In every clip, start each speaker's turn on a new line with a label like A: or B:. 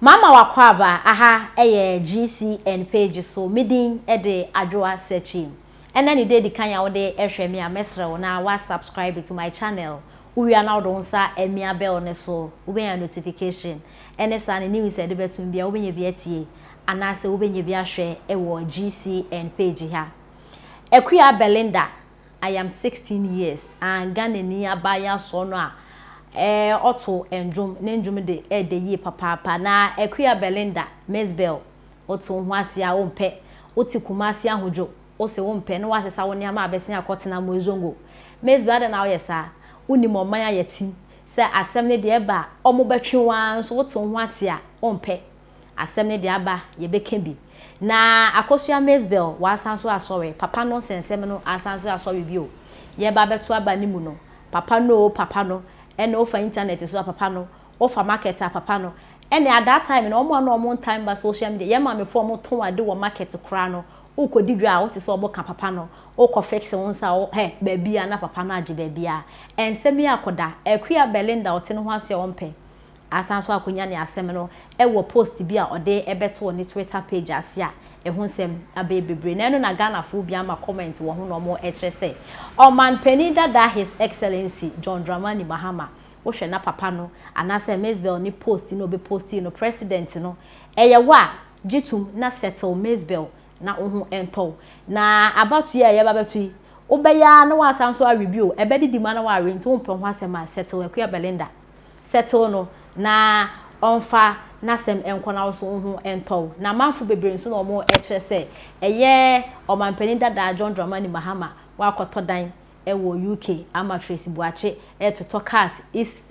A: Mama wakwaba aha GCN page so midin de adwoa searching. And then you dey kan wo de ehwe me a mesre na wa subscribe to my channel. We are now don sa emia bell ne so we be notification. Ene sa ne news e de betum bia wo be bi atie anase wo be bi ahwe e wo GCN page ha. Ekuya Belinda, I am 16 years and Ghana ni abaya so no a Otto endrum nendrum de yi papa na Ekuya Belinda Mzbel Otto hwasia wo mpe oti kumasi ahojo o se wo mpe no wa sesa wo ne ama abesia akotena mo ezongo Mzbel da na wo yesa uni mo man ayati se asem ne de ba omo betwe wan so Otto hwasia wo mpe asem ne de aba ye beka bi na akosua Mzbel wa asanso asore papa no sensem no asanso asore bio ye ba beto aba ni mu no papa no and over internet so papa no over market papa no and at that time no more time by social media ye ma me for mo ton ade wo market kra no o ko digwa o te so obo ka papa no o ko fix won sa o ba bia na papa no age ba bia ensem ya koda Ekuya Belinda o te no ho ase o mpe asanso akonya ne asem no e wo post bia o de ebeto on Twitter page ase a ehonsem abebebre na no na Ghana fo bia ma comment wo ho no mo etrese o man penida da his excellency John Dramani Mahama wo hwe na papa no anase Mzbel ni post no be post no president no eye wa gitum na settle Mzbel na ohu ento na about year ye ba betu obeya na wa sanso a review ebedi di ma na wa rent wo mpon ho asema settle Ekuya Belinda settle no na onfa na sem enkona so hu ento na manfo bebre nso na omo etrese eye omampani dada John Dramani Mahama wa kotodan ewo UK ama Tracy Boakye etoto cars is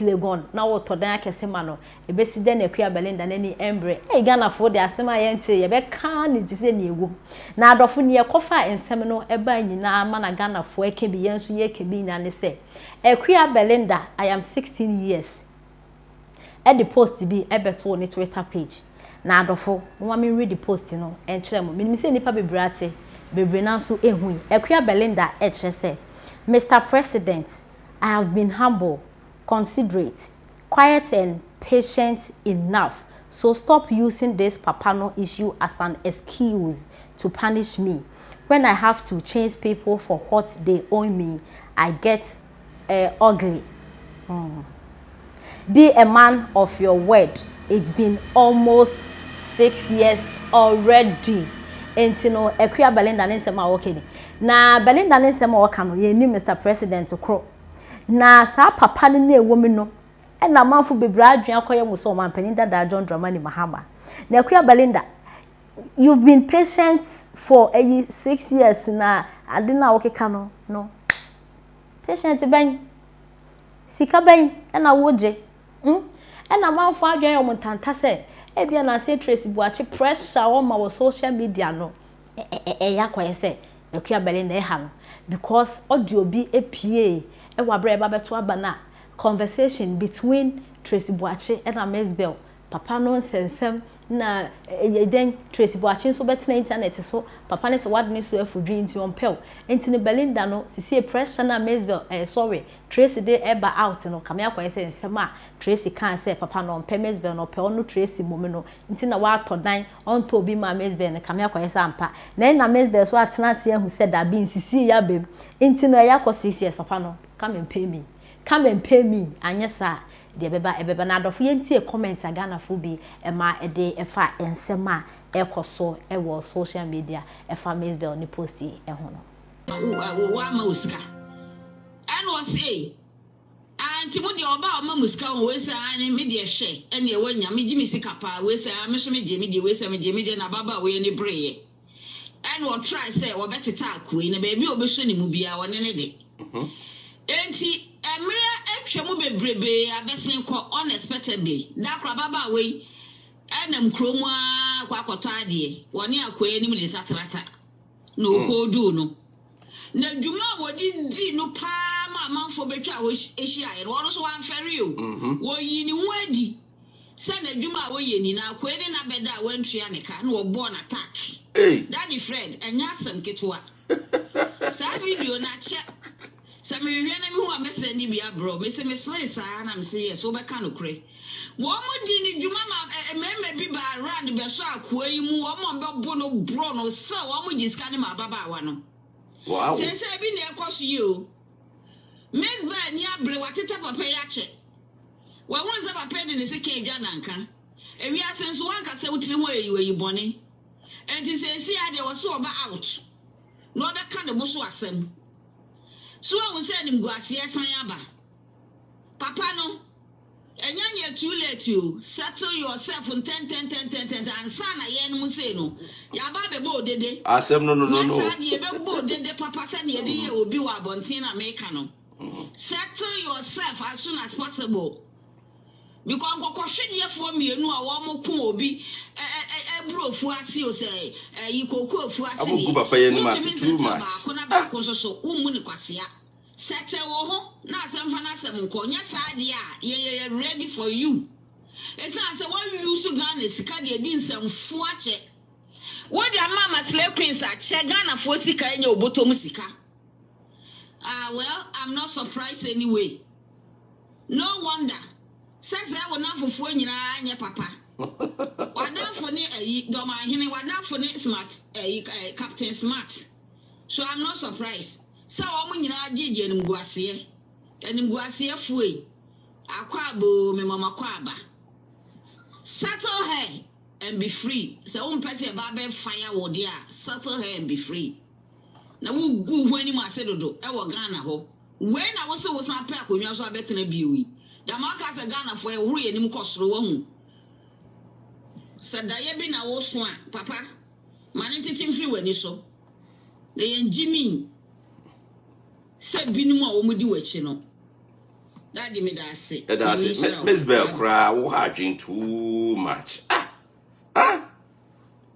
A: Legon na wo todan akese ma no ebesi de na Ekuya Belinda nani embre Ghana fo de asema ye ntie ye be kan ni tise ni egu na adofo ni ekofa ensem no eba nyina ama na Ghana fo eke bi yenso ye ke bi na ne se Ekuya Belinda I am 16 years the post be ebeto on Twitter page na adofo no me read the post no enkyere mo me say nipa bebrate bebre na so ehun Ekuya Belinda say Mr. President, I have been humble, considerate, quiet and patient enough, so stop using this papano issue as an excuse to punish me. When I have to change people for what they owe me, I get ugly. Be a man of your word. It's been almost 6 years already. Entino Ekuya Belinda nsema okay. Na Belinda nsema waka no ye ni Mr. President kro. Na sa papa ne na ewomi no. E na manfo bebra adwen akoye mu so man panin dada John Dramani Mahama. Na Ekuya Belinda, you've been patient for 6 years na ade na wokeka no. Patient ben. Sika ben e na woje. Ena manfo adwen yo mutanta se e bia na se Tracy Boakye pressure o ma wo social media no yakwa se Ekuya Belinda e ha no because audio bi epie e wa bra ba beto aba na conversation between Tracy Boakye and Mzbel papa no sensem na den Tracy Boakye so betena internet so papa ne se wadne so afudwi nti on pel enti ne Belinda no sisi pressure na Mzbel sorry Tracy dey eba out no kame akwa se nsema Tracy kan say papa no on Mzbel no pe ono Tracy momi no nti na wa todan on to bi ma Mzbel ne kame akwa se ampa na Mzbel so atena se ahu se da bi nsisi ya bem nti no yakọ 6 years papa no come and pay me anyesa de beba na adofo yentie comment Ghana fo bi ma de efa ensema ekoso ewo social media efa Mzbel ni posti ho no
B: wa ma usika and was say anti mo de oba o ma musika won we say ani me de hwe ene e wanya me gimi sika pa we say me hwe me je me de we say me je me de na baba we ni breye and what try say wo beteta akoi na baby obehwe ni mu bia wone ne de enti emre etwe mu bebrebe abesen ko unexpectedly da kra baba we enam kromu akwa akoto ade woni akoi ni mu de satrata no ko du no na dwuma wodi di no pa ma manfo betwa wo ehia ye no so wan fere o wo yi ni hu adi se na dwuma wo ye ni na akoi ni na beda wantua ne ka na wo bo na attack daddy Fred enya sam ketwa sa video na che Some reason who are missing the bro, Mr. Miss Lisa, and I'm saying, so I can't cray. Woman didn't do mamma be by around the Besha, where you move on Bono Bruno, so one with this kind of my baba one.
C: Wow.
B: Since I've been there, across you. Mzbel, Niabre, what it up a payache. Well, once I've paid in the second Jananka, and we are since one can say which way you were bonny. And he says, see, there was so about out. No other kind of bush was him. So I was saying him, yes, my abba. Papa, no. And you're too late, you settle yourself on 10, and son, I ain't museno. Yababe bo dede.
C: I said, no.
B: Bo dede, Papa said, you will be a bontina mecano. Settle yourself as soon as possible. Because I'm going to for me, you know, I want to be a bro for us, you say, you could go for us.
C: I will go pay any mass too much.
B: Settle, not some fantasm, cognac idea, you're ready for you. It's not what you used to gun is Cadia did some swatch. What your mamma slave queens at Chagana for Sika in your botomusika? Well, I'm not surprised anyway. No wonder. Says I will not for phone your papa. What not for me, Doma, what not for me smart, Captain Smart. So I'm not surprised. So I'm in our DJ and Guasia and Guasia Fui. Aquabo, me mama quaba. Settle her and be free. So I'm passing about fire or dear. Settle her and be free. Now we'll go when you must say, I will Ghana ho. When I was not pack when you also better than a beauty. The markers are Ghana for a way and cost room. Said Diabin, I was one, Papa. Managing free when you saw. They and Jimmy said, Binuma, we do it, you know. That give me that say.
C: That's it. Mzbel cry, who harding too much.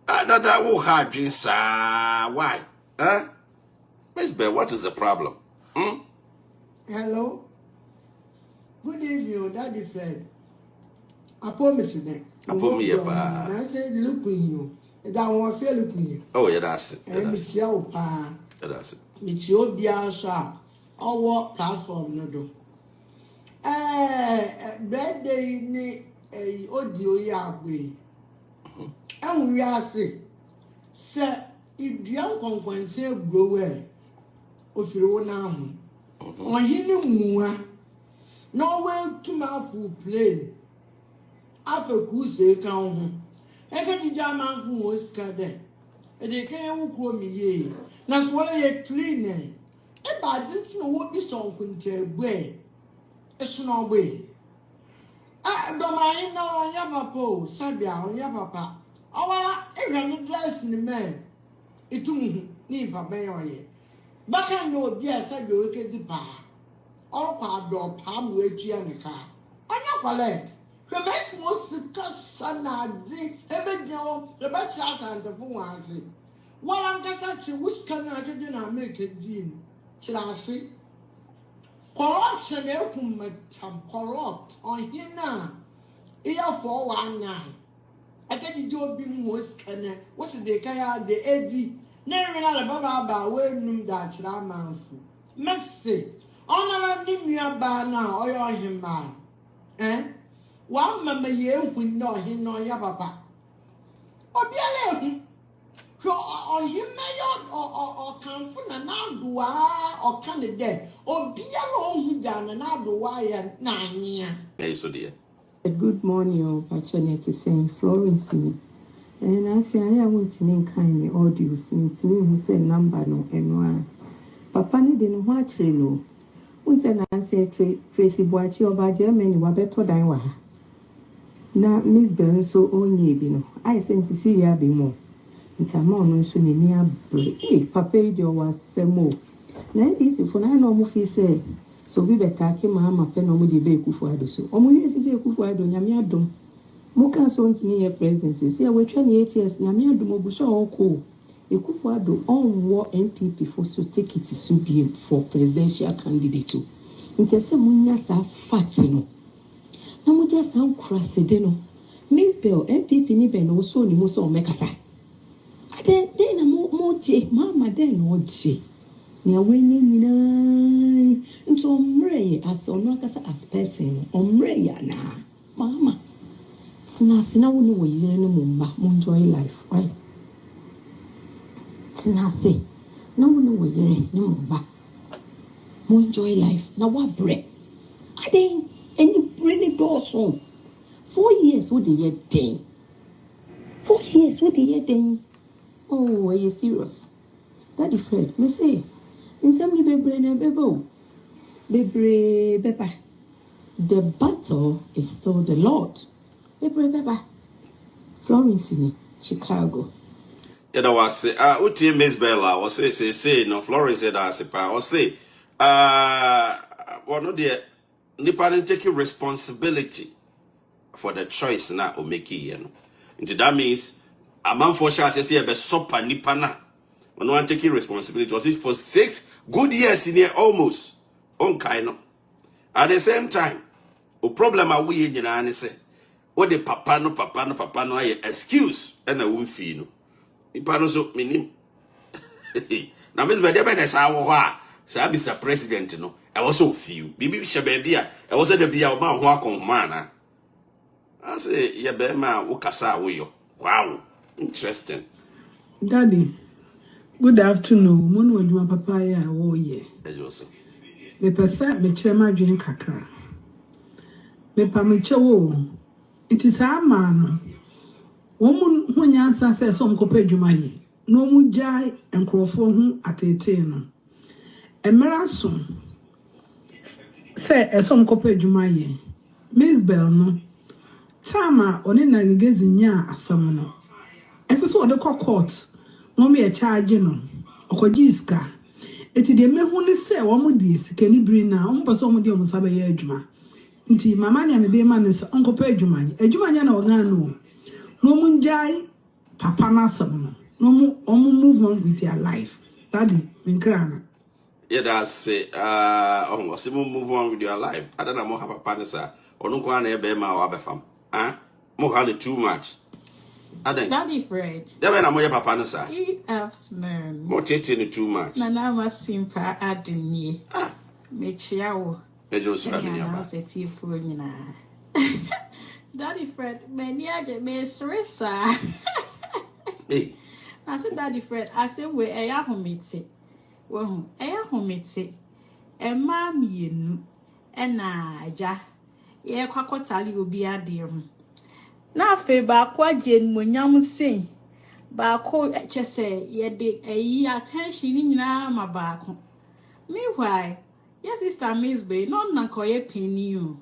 C: That who harding, sir. Why? Mzbel, what is the problem?
D: Hello. Good evening, Daddy Fred. I promise you.
C: I promise you, pa.
D: I said, look at you. That one feel looking you.
C: Oh, yeah, that's it.
D: And it's your pa.
C: That's it.
D: It's your biasa. Our platform, no do. Birthday ni audio ya we. And we are say, sir, if you are concerned, go away. If you want now, on him, no way to my full plane. After Goose, count. I can't do German for was cadet. And they can't call me ye. That's why you're clean. If I didn't know what this song could tell, way. It's no way. I don't mind now, Yavapo, Sabia, or Yavapa. Our every dress in the man. It took me, Papa. But I know, yes, I will look at the bar. All part door, palm wedge and a car. On your palette. The best was Cassanadi, Ebejo, the best and the Fuazi. Well, I'm such a wish can I didn't make a dean. Chelsea. Corruption, corrupt on him now. Here for 1 night. I get the job being was can. What's the Kaya, the Eddie? Never not a baba when that Raman. Mercy. Honor him, you are by now, or you're him man. Eh? One member ye will know him no ya papa. Or be a lady. Or you may or come from an outdoor or candidate. Or be alone who done an outdoor 9 years.
C: Hey, so dear.
E: Good morning, Patronette saying Florence me. And I say I want to name kind of audios, me who say number no and one. Papa didn't watch you. Who said I say Tracy Boakye over Germany were better than wa. Na Mzbel so onye bi no. I sense Cecilia be more. It's a man so near break. Papa was semo. Na this for na no mo fi say so we better ke mama pe no mo de be Kufuado so. Omo ye fi say Kufuado nyame adom. Mo kan so ntini ye president say we twa ne 8 years nyame adom obuso oko. Kufuado on NPP for so take it to be for presidential candidate. Nti se munya sa fact no. Na mo just am cross de no. Mzbel NPP ni be no so ni mo so mekasa. Ade na mo je mama den no je. Ni awenyi nyina. Nti omre as ono kasa as person omre ya na. Mama Sina woni wo yire ne mumba, mo enjoy life. Why? Sina say, na woni wo yire ne mumba. Mo enjoy life. Na wa bre. I didn't any really doors home. 4 years what the year day. 4 years what the year day. Oh, are you serious? Daddy Fred, me say, in some bebre na bebo. Bebre beba. The battle is still the Lord. Bebre beba. Florence in Chicago.
C: Yeah, that was uti Mzbel was say no Florence said as pa was say one of the nipa taking responsibility for the choice na o make you know. That means a man for sure say be sopa nipa na one taking responsibility was it for 6 good years in here almost on kind of at the same time o problem a we nyina ne say what the papa no ay excuse and a won fee no nipa no so minim na Mzbel dey be na sa wo ho a sa Mr. President no I was so few bibi she baby a I was the bia o ma ho akonma na I say ye be ma wo kasa wo yo wow interesting.
D: Daddy, good afternoon. Mon wo duma papa ya wo ye.
C: Ejoso.
D: Me pesa me chema dwen kakra. Me pa me chewo. It is a man. Woman ho nyansa se so mkopa dwuma ye. No mu jai enkrofo ho atete no. Emera so. Se eso mkopa dwuma ye. Mzbel no. Tama oni na gegezi nya asam no. Ese so de court. No me charge no. Okoji iska. Eti de mehu ni se wo mu di sika ni biri na wo mpa so wo mu di o musa be ye adwuma. Nti mama nya me be ma ne so onkopa adwuma nya. Adwuma nya na ogan no. No mu njai papa na asam no. No mu move on with their life. Daddy, minkrana.
C: Yeah, that's it. Move on with your life. I don't know more papa ne sa. Onu kwa na ebe ma wa befam. Mo had too much.
F: Daddy Fred.
C: Yeah, when I'm your papa no sa.
F: You have snurn.
C: Mo tete too much.
F: Nana was simple adunye. Me chiawo.
C: Ejo so abi
F: Ya
C: ba.
F: na se ti fo nyina. Daddy Fred, me aje me sresa.
C: Hey.
F: I said Daddy Fred, I say we eya homete. Wo eya homete. E ma mienu. E na aja. Ye kwakotali obi ade ho. Na fe ba kwa jen monyam sei. Ba ko chese ye de eyi attention ni nyina ma ba ko. Meanwhile, yes sister Mzbel no na koye penny o.